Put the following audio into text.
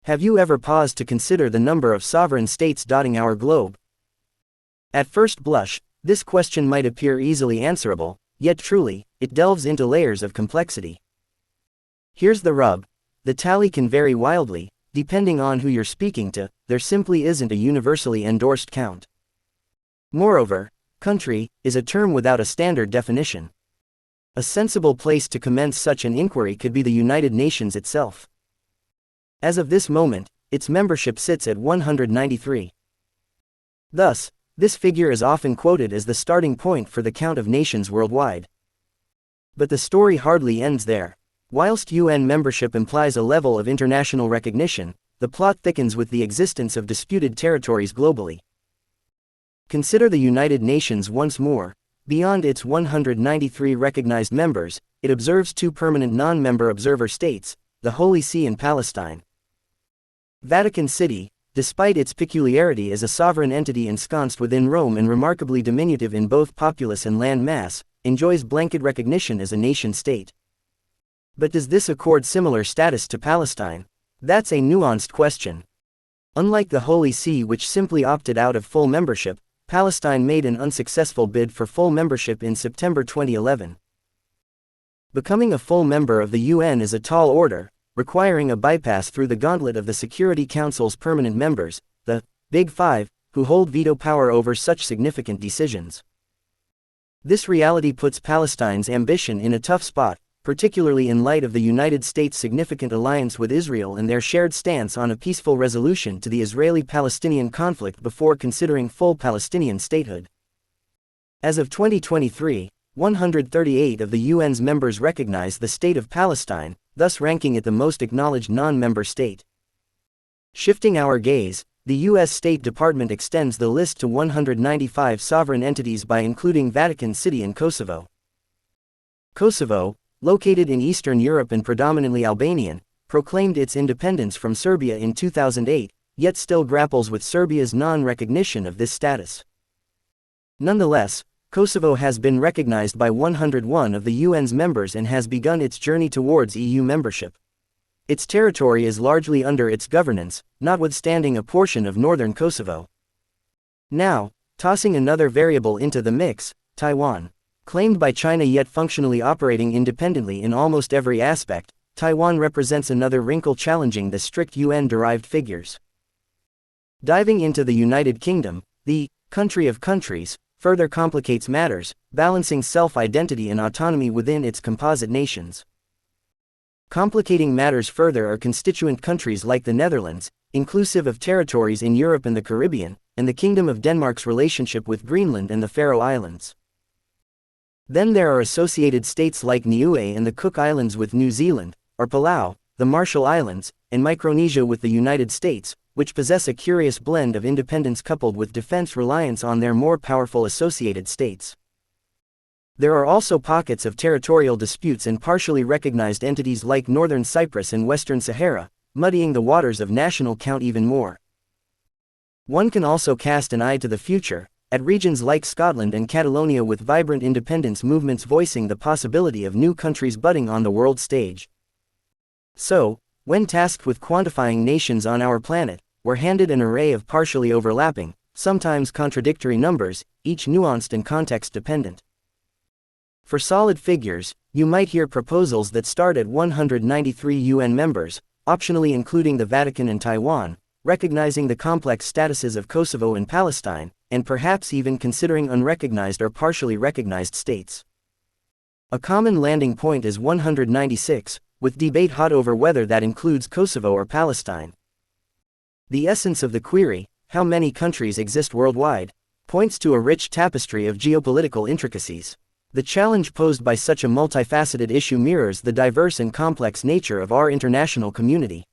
Have you ever paused to consider the number of sovereign states dotting our globe? At first blush, this question might appear easily answerable, yet truly, it delves into layers of complexity. Here's the rub. The tally can vary wildly, depending on who you're speaking to. There simply isn't a universally endorsed count. Moreover, country is a term without a standard definition. A sensible place to commence such an inquiry could be the United Nations itself. As of this moment, its membership sits at 193. Thus, this figure is often quoted as the starting point for the count of nations worldwide. But the story hardly ends there. Whilst UN membership implies a level of international recognition, the plot thickens with the existence of disputed territories globally. Consider the United Nations once more. Beyond its 193 recognized members, it observes two permanent non-member observer states, the Holy See and Palestine. Vatican City, despite its peculiarity as a sovereign entity ensconced within Rome and remarkably diminutive in both populace and land mass, enjoys blanket recognition as a nation-state. But does this accord similar status to Palestine? That's a nuanced question. Unlike the Holy See, which simply opted out of full membership, Palestine made an unsuccessful bid for full membership in September 2011. Becoming a full member of the UN is a tall order, requiring a bypass through the gauntlet of the Security Council's permanent members, the Big Five, who hold veto power over such significant decisions. This reality puts Palestine's ambition in a tough spot, particularly in light of the United States' significant alliance with Israel and their shared stance on a peaceful resolution to the Israeli-Palestinian conflict before considering full Palestinian statehood. As of 2023, 138 of the UN's members recognize the state of Palestine, thus ranking it the most acknowledged non-member state. Shifting our gaze, the U.S. State Department extends the list to 195 sovereign entities by including Vatican City and Kosovo. Kosovo, located in Eastern Europe and predominantly Albanian, proclaimed its independence from Serbia in 2008, yet still grapples with Serbia's non-recognition of this status. Nonetheless, Kosovo has been recognized by 101 of the UN's members and has begun its journey towards EU membership. Its territory is largely under its governance, notwithstanding a portion of northern Kosovo. Now, tossing another variable into the mix, Taiwan. Claimed by China yet functionally operating independently in almost every aspect, Taiwan represents another wrinkle challenging the strict UN-derived figures. Diving into the United Kingdom, the country of countries, further complicates matters, balancing self-identity and autonomy within its composite nations. Complicating matters further are constituent countries like the Netherlands, inclusive of territories in Europe and the Caribbean, and the Kingdom of Denmark's relationship with Greenland and the Faroe Islands. Then there are associated states like Niue and the Cook Islands with New Zealand, or Palau, the Marshall Islands, and Micronesia with the United States, which possess a curious blend of independence coupled with defense reliance on their more powerful associated states. There are also pockets of territorial disputes and partially recognized entities like Northern Cyprus and Western Sahara, muddying the waters of national count even more. One can also cast an eye to the future, at regions like Scotland and Catalonia with vibrant independence movements voicing the possibility of new countries budding on the world stage. So, when tasked with quantifying nations on our planet, we're handed an array of partially overlapping, sometimes contradictory numbers, each nuanced and context-dependent. For solid figures, you might hear proposals that start at 193 UN members, optionally including the Vatican and Taiwan, recognizing the complex statuses of Kosovo and Palestine, and perhaps even considering unrecognized or partially recognized states. A common landing point is 196, with debate hot over whether that includes Kosovo or Palestine. The essence of the query, how many countries exist worldwide, points to a rich tapestry of geopolitical intricacies. The challenge posed by such a multifaceted issue mirrors the diverse and complex nature of our international community.